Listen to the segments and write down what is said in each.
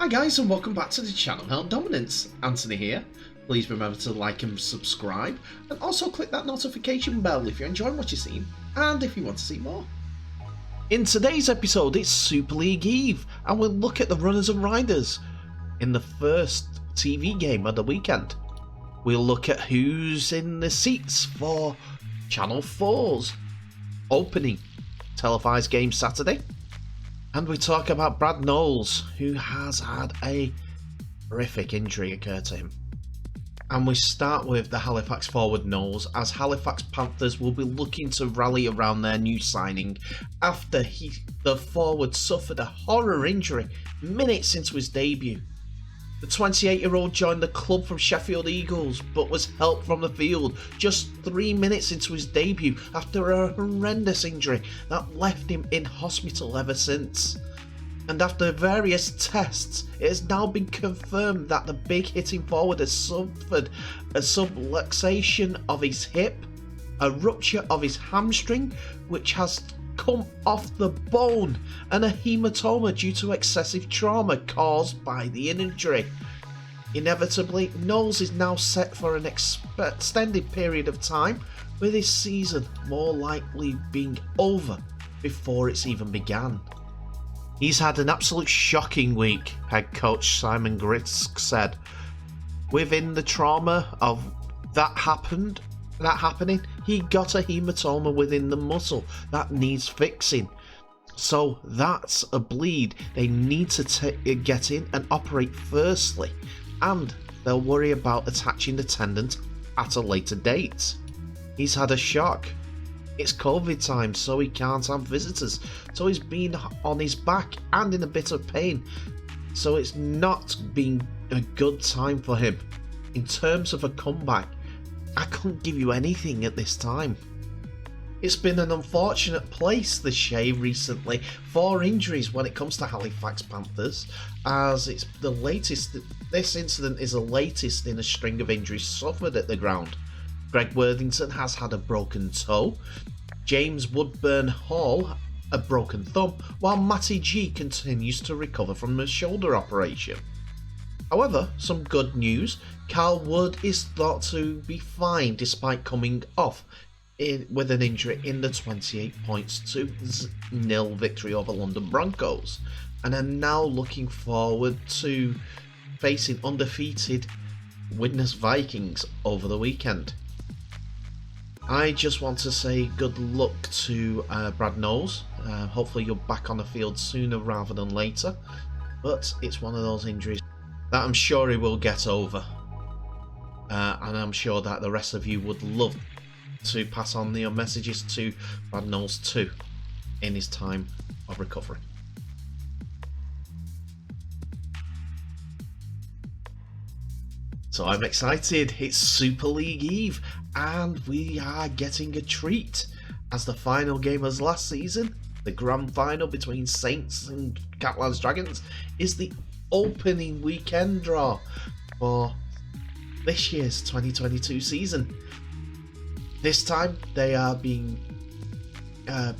Hi guys, and welcome back to the channel Hell Dominance. Anthony here. Please remember to like and subscribe, and also click that notification bell if you're enjoying what you're seeing and if you want to see more. In today's episode it's Super League Eve, and we'll look at the runners and riders in the first TV game of the weekend. We'll look at who's in the seats for Channel 4's opening televised game Saturday. And we talk about Brad Knowles, who has had a horrific injury occur to him. And we start with the Halifax forward Knowles, as Halifax Panthers will be looking to rally around their new signing after the forward suffered a horror injury minutes into his debut. The 28-year-old joined the club from Sheffield Eagles, but was helped from the field just 3 minutes into his debut after a horrendous injury that left him in hospital ever since. And after various tests, it has now been confirmed that the big hitting forward has suffered a subluxation of his hip, a rupture of his hamstring, which has come off the bone, and a hematoma due to excessive trauma caused by the injury. Inevitably, Knowles is now set for an extended period of time, with his season more likely being over before it's even began. He's had an absolute shocking week, head coach Simon Grisk said. Within the trauma of that happening, he got a hematoma within the muscle that needs fixing. So that's a bleed they need to get in and operate firstly, and they'll worry about attaching the tendon at a later date. He's had a shock. It's COVID time, so he can't have visitors, so he's been on his back and in a bit of pain, so it's not been a good time for him. In terms of a comeback, I couldn't give you anything at this time. It's been an unfortunate place, the Shea, recently for injuries when it comes to Halifax Panthers, as it's the latest. This incident is the latest in a string of injuries suffered at the ground. Greg Worthington has had a broken toe, James Woodburn Hall a broken thumb, while Matty G continues to recover from a shoulder operation. However, some good news, Carl Wood is thought to be fine despite coming off with an injury in the 28-0 victory over London Broncos, and are now looking forward to facing undefeated Widnes Vikings over the weekend. I just want to say good luck to Brad Knowles. Hopefully you're back on the field sooner rather than later, but it's one of those injuries that I'm sure he will get over, and I'm sure that the rest of you would love to pass on your messages to Brad Knowles too in his time of recovery. So I'm excited, it's Super League Eve, and we are getting a treat, as the final game as last season, the grand final between Saints and Catalans Dragons, is the opening weekend draw for this year's 2022 season. This time they are being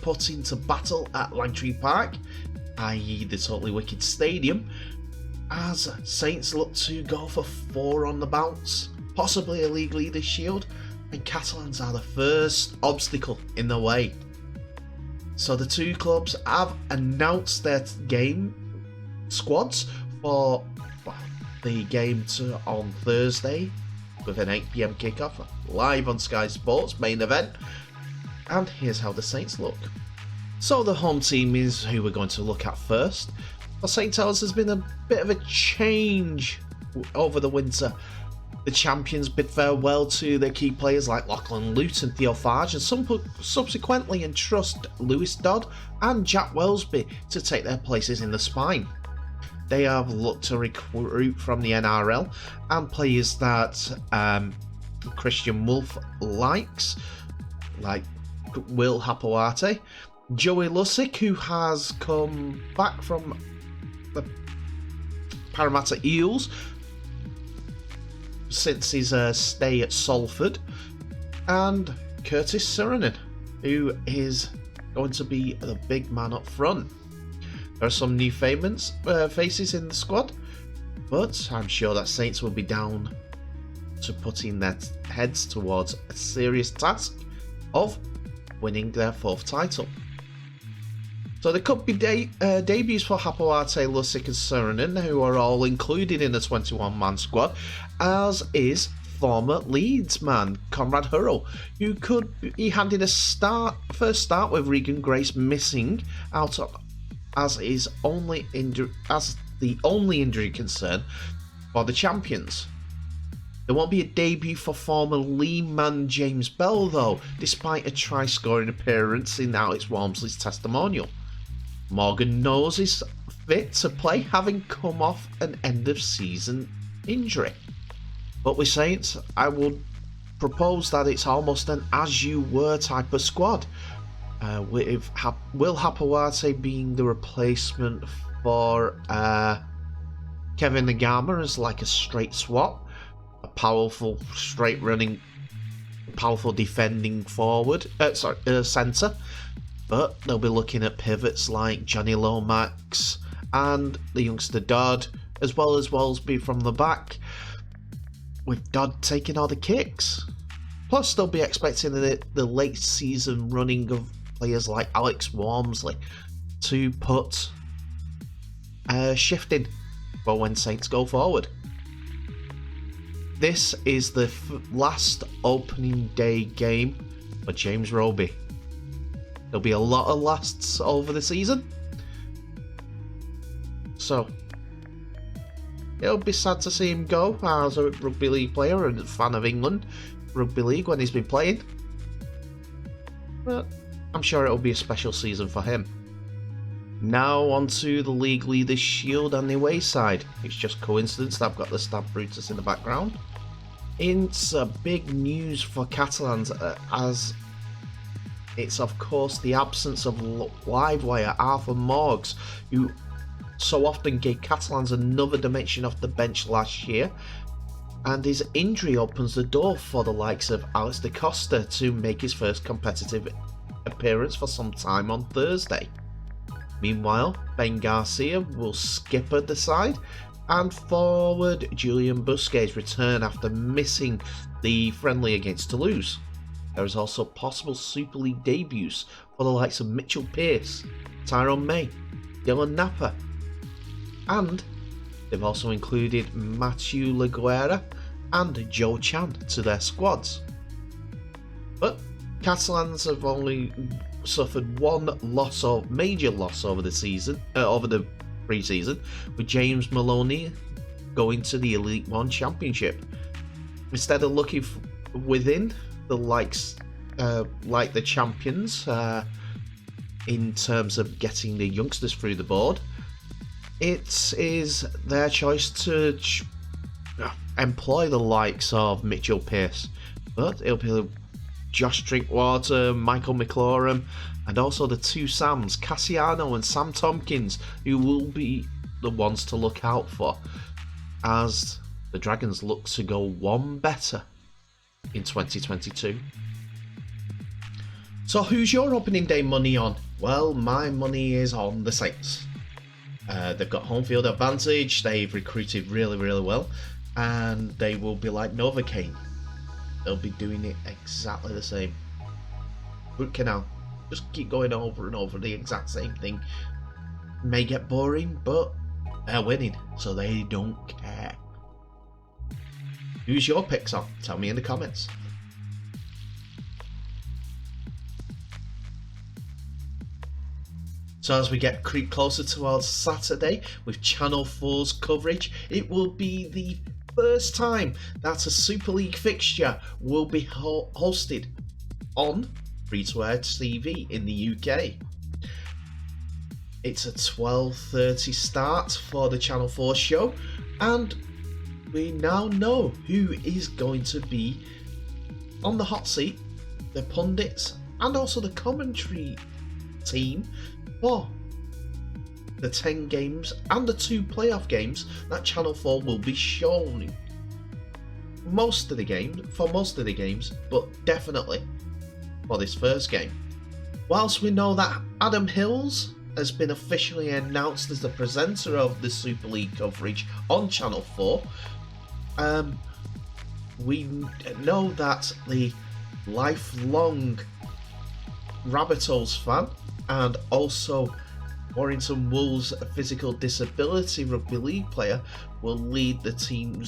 put into battle at Langtree Park, i.e. the Totally Wicked Stadium, as Saints look to go for 4 on the bounce, possibly a League Leaders Shield, and Catalans are the first obstacle in the way. So the two clubs have announced their game squads for the game on Thursday with an 8 PM kickoff live on Sky Sports main event, and here's how the Saints look. So the home team is who we're going to look at first. For St. Helens, there's been a bit of a change over the winter. The champions bid farewell to their key players like Lachlan Lute and Theo Farge, and subsequently entrust Lewis Dodd and Jack Wellesby to take their places in the spine. They have looked to recruit from the NRL and players that Christian Wolf likes, like Will Hapoate, Joey Lussick, who has come back from the Parramatta Eels since his stay at Salford, and Curtis Suranen, who is going to be the big man up front. There are some new faces in the squad, but I'm sure that Saints will be down to putting their heads towards a serious task of winning their 4th title. So there could be debuts for Hapoate, Lusic and Suriname, who are all included in the 21-man squad, as is former Leeds man Conrad Hurrell, who could be handed a first start with Regan Grace missing out as the only injury concern for the champions. There won't be a debut for former Lee man James Bell though, despite a try-scoring appearance in Alex Walmsley's testimonial. Morgan Knowles is fit to play, having come off an end-of-season injury. But with Saints, I would propose that it's almost an as-you-were type of squad, with Will Hapoate being the replacement for Kevin Nagama as like a straight swap, a powerful, straight-running, powerful defending forward, centre. But they'll be looking at pivots like Johnny Lomax and the youngster Dodd, as well as Wellesby from the back, with Dodd taking all the kicks. Plus, they'll be expecting the late season running of players like Alex Walmsley to put shifting for when Saints go forward. This is the last opening day game for James Roby. There'll be a lot of lasts over the season, so it'll be sad to see him go as a rugby league player and a fan of England rugby league when he's been playing, but I'm sure it'll be a special season for him. Now on to the League Leaders Shield on the away side. It's just coincidence that I've got the Stab Brutus in the background. It's a big news for Catalans as it's of course the absence of Livewire Arthur Morgs, who so often gave Catalans another dimension off the bench last year, and his injury opens the door for the likes of Alex da Costa to make his first competitive appearance for some time on Thursday. Meanwhile, Ben Garcia will skipper the side, and forward Julian Busquets return after missing the friendly against Toulouse. There is also possible Super League debuts for the likes of Mitchell Pearce, Tyrone May, Dylan Napa, and they've also included Matthew Laguerre and Joe Chan to their squads. But Catalans have only suffered one major loss over the pre-season, with James Maloney going to the Elite One Championship. Instead of looking within the likes like the champions in terms of getting the youngsters through the board, it is their choice to employ the likes of Mitchell Pearce, but it'll be Josh Drinkwater, Michael McLaurin, and also the two Sams, Cassiano and Sam Tompkins, who will be the ones to look out for as the Dragons look to go one better in 2022. So who's your opening day money on? Well, my money is on the Saints. They've got home field advantage, they've recruited really, really well, and they will be like Novocaine. They'll be doing it exactly the same. Root canal. Just keep going over and over the exact same thing. May get boring, but they're winning, so they don't care. Who's your picks on? Tell me in the comments. So as we creep closer towards Saturday with Channel 4's coverage, it will be the first time that a Super League fixture will be hosted on free-to-air TV in the UK. It's a 12:30 start for the Channel 4 show, and we now know who is going to be on the hot seat, the pundits, and also the commentary team for the 10 games and the 2 playoff games that Channel 4 will be showing. For most of the games, but definitely for this first game. Whilst we know that Adam Hills has been officially announced as the presenter of the Super League coverage on Channel 4. We know that the lifelong Rabbitohs fan and also Warrington Wolves physical disability rugby league player will lead the team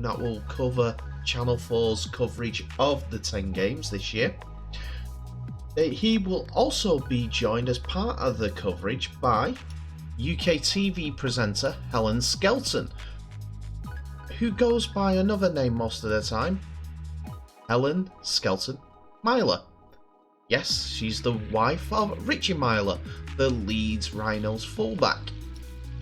that will cover Channel 4's coverage of the 10 games this year. He will also be joined as part of the coverage by UK TV presenter Helen Skelton, who goes by another name most of the time, Helen Skelton Myler. Yes, she's the wife of Richie Myler, the Leeds Rhinos fullback.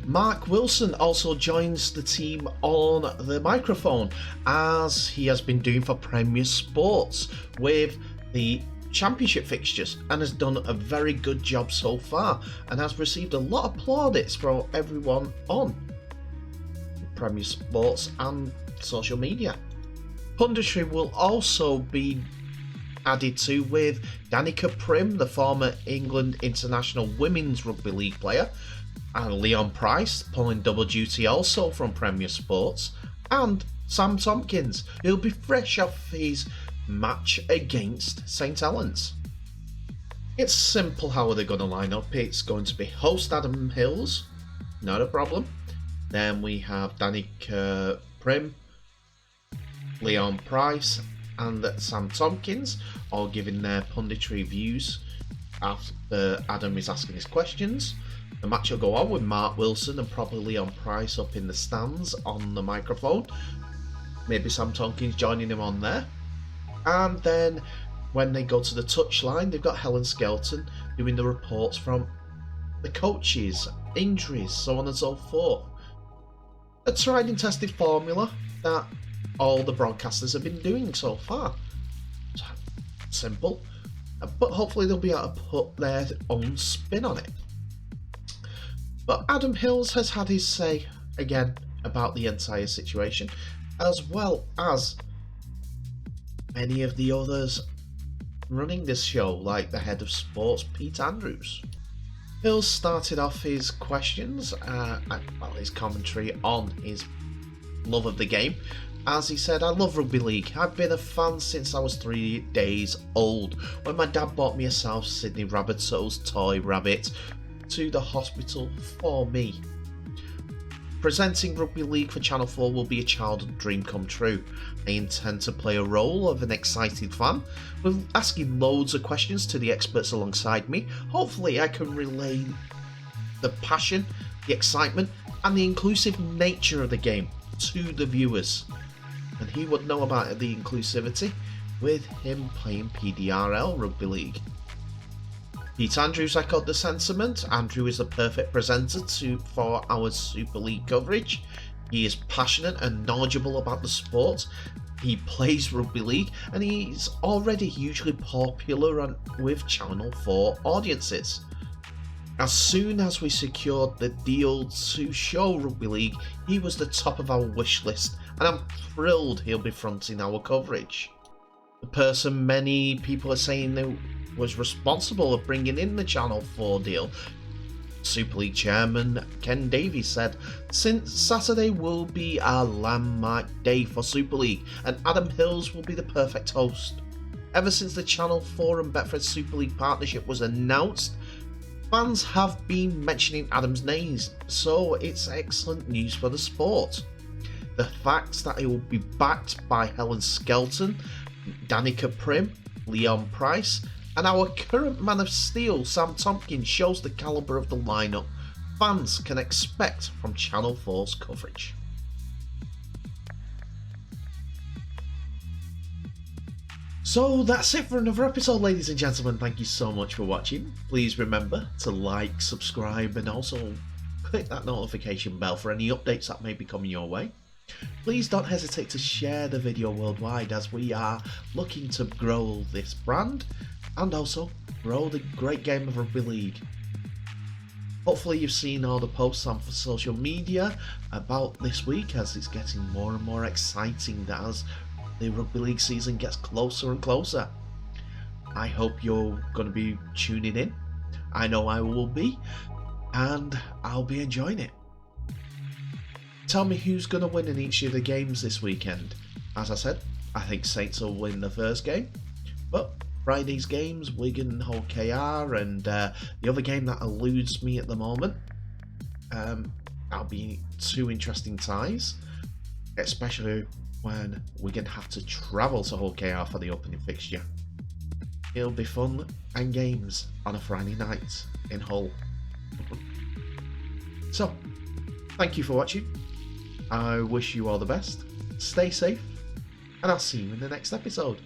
Mark Wilson also joins the team on the microphone, as he has been doing for Premier Sports with the Championship fixtures, and has done a very good job so far, and has received a lot of plaudits from everyone on Premier Sports and social media. Punditry will also be added to with Danica Prim, the former England international women's rugby league player, and Leon Price pulling double duty also from Premier Sports, and Sam Tompkins, who'll be fresh off his match against St Helens. It's simple how they're going to line up. It's going to be host Adam Hills, not a problem. Then we have Danica Prim, Leon Price and Sam Tompkins all giving their punditry views after Adam is asking his questions. The match will go on with Mark Wilson and probably Leon Price up in the stands on the microphone. Maybe Sam Tompkins joining him on there. And then when they go to the touchline, they've got Helen Skelton doing the reports from the coaches, injuries, so on and so forth. A tried and tested formula that all the broadcasters have been doing so far. Simple, but hopefully they'll be able to put their own spin on it. But Adam Hills has had his say again about the entire situation, as well as many of the others running this show, like the head of sports, Pete Andrews. Hills started off his questions, his commentary on his love of the game, as he said, "I love rugby league. I've been a fan since I was 3 days old, when my dad bought me a South Sydney Rabbitohs toy rabbit to the hospital for me. Presenting rugby league for Channel 4 will be a childhood dream come true. I intend to play a role of an excited fan, with asking loads of questions to the experts alongside me. Hopefully I can relay the passion, the excitement and the inclusive nature of the game to the viewers." And he would know about the inclusivity with him playing PDRL rugby league. Pete Andrews echoed the sentiment. Andrew is the perfect presenter for our Super League coverage. He is passionate and knowledgeable about the sport. He plays rugby league and he's already hugely popular with Channel 4 audiences. As soon as we secured the deal to show rugby league, he was the top of our wish list, and I'm thrilled he'll be fronting our coverage. The person many people are saying that was responsible of bringing in the Channel 4 deal, Super League chairman Ken Davies, said, "Since Saturday will be a landmark day for Super League, and Adam Hills will be the perfect host. Ever since the Channel 4 and Betfred Super League partnership was announced, fans have been mentioning Adam's names, so it's excellent news for the sport. The fact that it will be backed by Helen Skelton, Danica Prim, Leon Price, and our current man of steel, Sam Tompkins, shows the calibre of the lineup fans can expect from Channel 4's coverage." So that's it for another episode, ladies and gentlemen. Thank you so much for watching. Please remember to like, subscribe, and also click that notification bell for any updates that may be coming your way. Please don't hesitate to share the video worldwide, as we are looking to grow this brand and also grow the great game of rugby league. Hopefully you've seen all the posts on social media about this week, as it's getting more and more exciting as the rugby league season gets closer and closer. I hope you're going to be tuning in I know I will be, and I'll be enjoying it. Tell me who's going to win in each of the games this weekend. As I said, I think Saints will win the first game, but Friday's games, Wigan and Hull KR, and the other game that eludes me at the moment, that'll be two interesting ties, especially when Wigan have to travel to Hull KR for the opening fixture. It'll be fun and games on a Friday night in Hull. So, thank you for watching. I wish you all the best, stay safe, and I'll see you in the next episode.